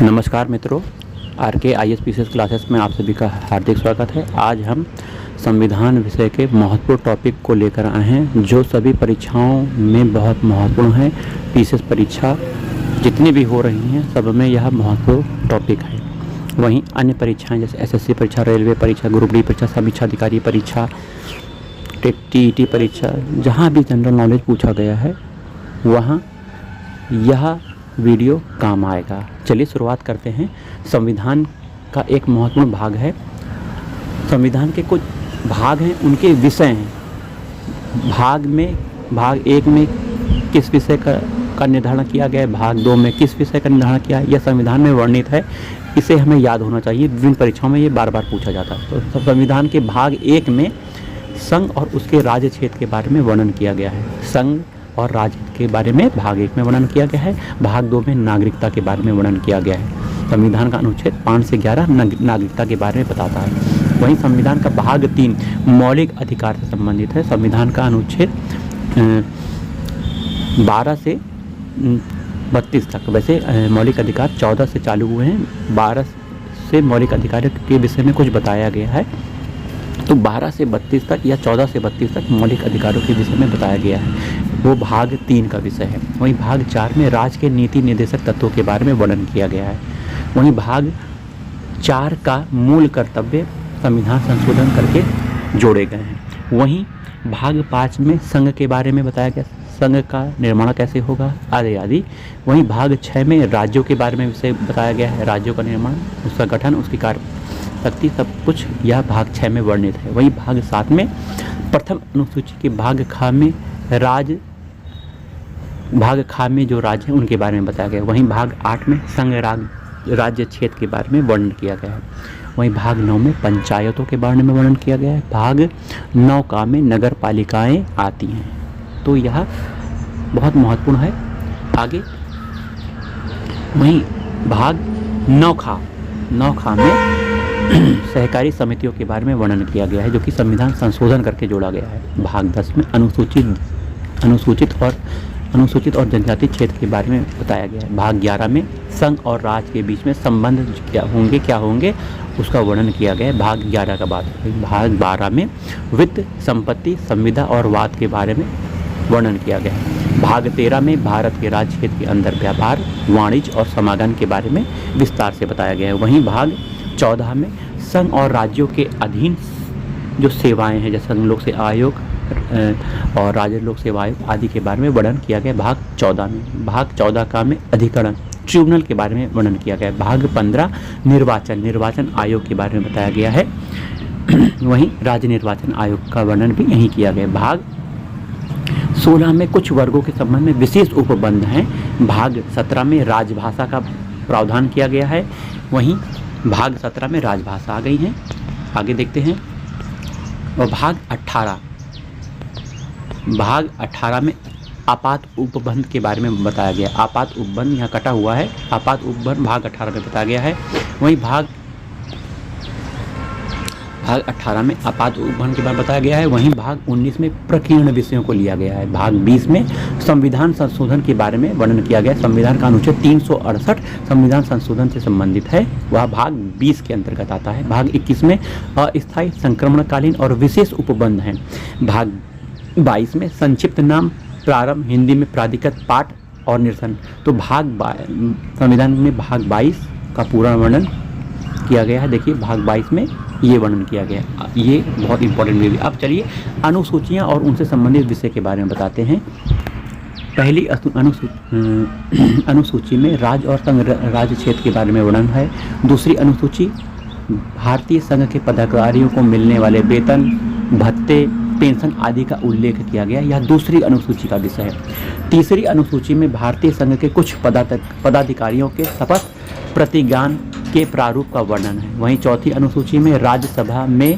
नमस्कार मित्रों, R K IAS classes में आप सभी का हार्दिक स्वागत है। आज हम संविधान विषय के महत्वपूर्ण टॉपिक को लेकर आए हैं जो सभी परीक्षाओं में बहुत महत्वपूर्ण है। पीसीएस परीक्षा जितनी भी हो रही हैं सब में यह महत्वपूर्ण टॉपिक है। वहीं अन्य परीक्षाएं जैसे एसएससी परीक्षा, रेलवे परीक्षा, ग्रुप डी परीक्षा, समीक्षा अधिकारी परीक्षा, टीईटी परीक्षा, जहाँ भी जनरल नॉलेज पूछा गया है वहाँ यह वीडियो काम आएगा। चलिए शुरुआत करते हैं। संविधान का एक महत्वपूर्ण भाग है। संविधान के कुछ भाग हैं, उनके विषय हैं। भाग 1 में किस विषय का निर्धारण किया गया है, भाग 2 में किस विषय का निर्धारण किया है, यह संविधान में वर्णित है। इसे हमें याद होना चाहिए, विभिन्न परीक्षाओं में ये बार बार पूछा जाता है। तो संविधान के भाग 1 में संघ और उसके राज्य क्षेत्र के बारे में वर्णन किया गया है। संघ और राज्य के बारे में भाग 1 में वर्णन किया गया है। भाग 2 में नागरिकता के बारे में वर्णन किया गया है। संविधान का अनुच्छेद 5 से 11 नागरिकता के बारे में बताता है। वहीं संविधान का भाग 3 मौलिक अधिकार से संबंधित है। संविधान का अनुच्छेद 12 से 32 तक, वैसे मौलिक अधिकार 14 से चालू हुए हैं, 12 से मौलिक अधिकारों के विषय में कुछ बताया गया है। तो 12 से 32 तक या 14 से 32 तक मौलिक अधिकारों के विषय में बताया गया है, वो भाग 3 का विषय है। वहीं भाग 4 में राज्य के नीति निर्देशक तत्वों के बारे में वर्णन किया गया है। वहीं भाग 4 का मूल कर्तव्य संविधान संशोधन करके जोड़े गए हैं। वहीं भाग 5 में संघ के बारे में बताया गया, संघ का निर्माण कैसे होगा आदि आदि। वहीं भाग 6 में राज्यों के बारे में विषय बताया गया है, राज्यों का निर्माण, उसका गठन, उसकी कार्य शक्ति, सब कुछ यह भाग 6 में वर्णित है। वहीं भाग 7 में प्रथम अनुसूची के भाग खा में जो राज्य हैं उनके बारे में बताया गया है। वहीं भाग 8 में संघ राज्य क्षेत्र के बारे में वर्णन किया गया है। वहीं भाग 9 में पंचायतों के बारे में वर्णन किया गया है। भाग 9 का में नगर पालिकाएँ आती हैं। तो यह बहुत महत्वपूर्ण है। आगे वहीं भाग 9 खा में सहकारी समितियों के बारे में वर्णन किया गया है, जो कि संविधान संशोधन करके जोड़ा गया है। भाग 10 में अनुसूचित और जनजाति क्षेत्र के बारे में बताया गया है। भाग 11 में संघ और राज्य के बीच में संबंध क्या होंगे उसका वर्णन किया गया है। भाग 11 का बाद भाग 12 में वित्त, संपत्ति, संविदा और वाद के बारे में वर्णन किया गया है। भाग 13 में भारत के राज्य क्षेत्र के अंदर व्यापार, वाणिज्य और समागम के बारे में विस्तार से बताया गया है। वहीं भाग 14 में संघ और राज्यों के अधीन जो सेवाएं हैं, जैसे संघ लोक सेवा आयोग और राज्य लोक सेवा आयोग आदि के बारे में वर्णन किया गया। भाग 14 में भाग 14 का में अधिकरण, ट्रिब्यूनल के बारे में वर्णन किया गया। भाग 15 निर्वाचन आयोग के बारे में बताया गया है। वहीं राज्य निर्वाचन आयोग का वर्णन भी यहीं किया गया। भाग 16 में कुछ वर्गों के संबंध में विशेष उपबंध हैं। भाग 17 में राजभाषा का प्रावधान किया गया है। वहीं भाग 17 में राजभाषा आ गई हैं। आगे देखते हैं। और भाग 18 में आपात उपबंध के बारे में बताया गया। आपात उपबंध यहाँ कटा हुआ है, आपात उपबंध भाग 18 में बताया गया है। वहीं भाग 18 में आपात उपबंध के बारे में बताया गया है। वहीं भाग 19 में प्रकीर्ण विषयों को लिया गया है। भाग 20 में संविधान संशोधन के बारे में वर्णन किया गया है। संविधान का अनुच्छेद 368 संविधान संशोधन से संबंधित है, वह भाग 20 के अंतर्गत आता है। भाग 21 में अस्थायी संक्रमणकालीन और विशेष उपबंध हैं। भाग 22 में संक्षिप्त नाम, प्रारंभ, हिंदी में प्राधिकृत पाठ और निरसन। तो संविधान में भाग 22 का पूरा वर्णन किया गया है। देखिए भाग 22 में ये वर्णन किया गया, ये बहुत इंपॉर्टेंट भी। अब चलिए अनुसूचियाँ और उनसे संबंधित विषय के बारे में बताते हैं। पहली अनुसूची में राज्य और संघ राज्य क्षेत्र के बारे में वर्णन है। दूसरी अनुसूची भारतीय संघ के पदाधिकारियों को मिलने वाले वेतन, भत्ते, पेंशन आदि का उल्लेख किया गया, यह दूसरी अनुसूची का विषय है। तीसरी अनुसूची में भारतीय संघ के कुछ पदाधिकारियों के शपथ प्रतिज्ञान के प्रारूप का वर्णन है। वहीं चौथी अनुसूची में राज्यसभा में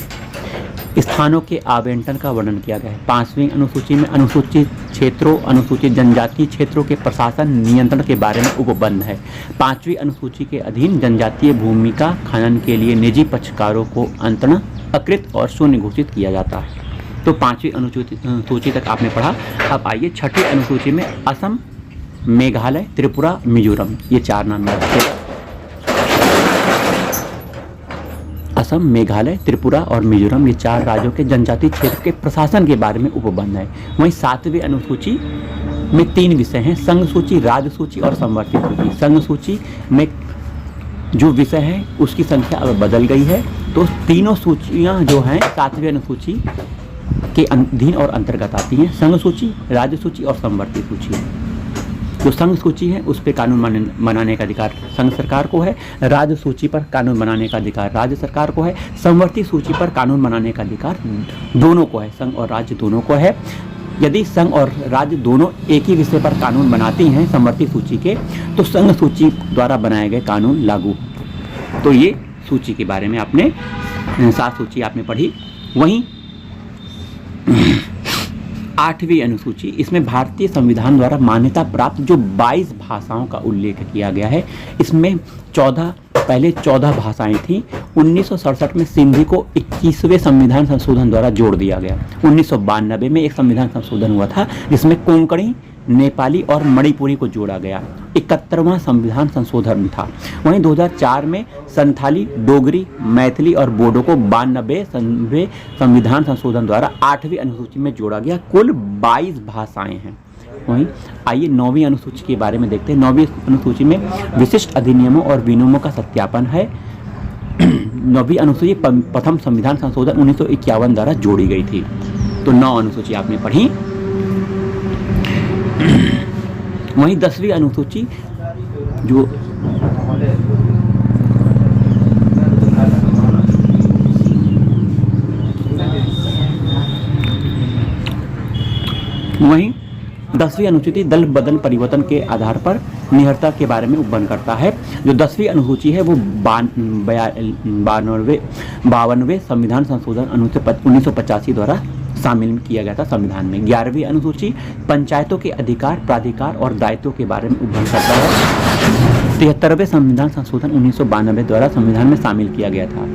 स्थानों के आवंटन का वर्णन किया गया है। पांचवी अनुसूची में अनुसूचित क्षेत्रों, अनुसूचित जनजातीय क्षेत्रों के प्रशासन नियंत्रण के बारे में उपबंध है। पांचवी अनुसूची के अधीन जनजातीय भूमि का खनन के लिए निजी पक्षकारों को अंततः अकृत और शून्य घोषित किया जाता है। तो पांचवी अनुसूची तक आपने पढ़ा। अब आइए छठी अनुसूची में असम, मेघालय, त्रिपुरा, मिजोरम, ये चार नाम याद रखिएगा। असम, मेघालय, त्रिपुरा और मिजोरम, ये 4 राज्यों के जनजातीय क्षेत्र के प्रशासन के बारे में उपबंध है। वहीं 7वीं अनुसूची में 3 विषय हैं, संघ सूची, राज्य सूची और संवर्ती सूची। संघ सूची में जो विषय है उसकी संख्या अब बदल गई है, तो तीनों सूचियां जो हैं 7वीं अनुसूची के अधीन और अंतर्गत आती हैं, संघ सूची, राज्य सूची और संवर्ती सूची। जो संघ सूची है उस पर कानून बनाने का अधिकार संघ सरकार को है, राज्य सूची पर कानून बनाने का अधिकार राज्य सरकार को है, संवर्ती सूची पर कानून बनाने का अधिकार दोनों को है, संघ और राज्य दोनों को है। यदि संघ और राज्य दोनों एक ही विषय पर कानून बनाती हैं संवर्ती सूची के, तो संघ सूची द्वारा बनाए गए कानून लागू। तो ये सूची के बारे में आपने 7 सूची आपने पढ़ी। वहीं 8वीं अनुसूची, इसमें भारतीय संविधान द्वारा मान्यता प्राप्त जो 22 भाषाओं का उल्लेख किया गया है। इसमें 14 भाषाएं थीं। 1967 में सिंधी को 21वें संविधान संशोधन द्वारा जोड़ दिया गया। 1992 में एक संविधान संशोधन हुआ था जिसमें कोंकणी, नेपाली और मणिपुरी को जोड़ा गया। 71वां संविधान संशोधन था। वहीं 2004 में संथाली, डोगरी, मैथिली और बोडो को 92वें संविधान संशोधन द्वारा 8वीं अनुसूची में जोड़ा गया। कुल 22 भाषाएं हैं। वहीं आइए 9वीं अनुसूची के बारे में देखते हैं। 9वीं अनुसूची में विशिष्ट अधिनियमों और विनियमों का सत्यापन है। 9वीं अनुसूची प्रथम संविधान संशोधन 1951 द्वारा जोड़ी गई थी। तो 9 अनुसूची आपने पढ़ी। वहीं 10वीं अनुसूची जो दल बदल परिवर्तन के आधार पर निहरता के बारे में उपबंध करता है। जो 10वीं अनुसूची है वो 52वें संविधान संशोधन 1985 द्वारा शामिल किया गया था संविधान में। 11वीं अनुसूची पंचायतों के अधिकार, प्राधिकार और दायित्वों के बारे में उपबंध करता है। 73वें संविधान संशोधन 1992 द्वारा संविधान में शामिल किया गया था।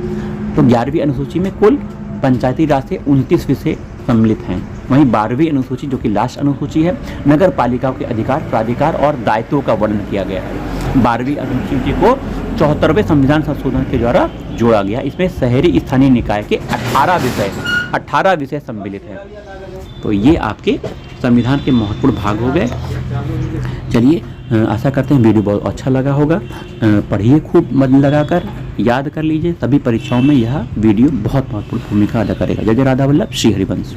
तो 11वीं अनुसूची में कुल पंचायती राज से 29 विषय सम्मिलित हैं। वहीं 12वीं अनुसूची जो कि लास्ट अनुसूची है, नगर पालिकाओं के अधिकार, प्राधिकार और दायित्वों का वर्णन किया गया है। 12वीं अनुसूची को 74वें संविधान संशोधन के द्वारा जोड़ा गया। इसमें शहरी स्थानीय निकाय के 18 विषय सम्मिलित हैं। तो ये आपके संविधान के महत्वपूर्ण भाग हो गए। चलिए, आशा करते हैं वीडियो बहुत अच्छा लगा होगा। पढ़िए, खूब मन लगाकर याद कर लीजिए। सभी परीक्षाओं में यह वीडियो बहुत महत्वपूर्ण भूमिका अदा करेगा। जय जय राधा वल्लभ, श्री हरिवंश।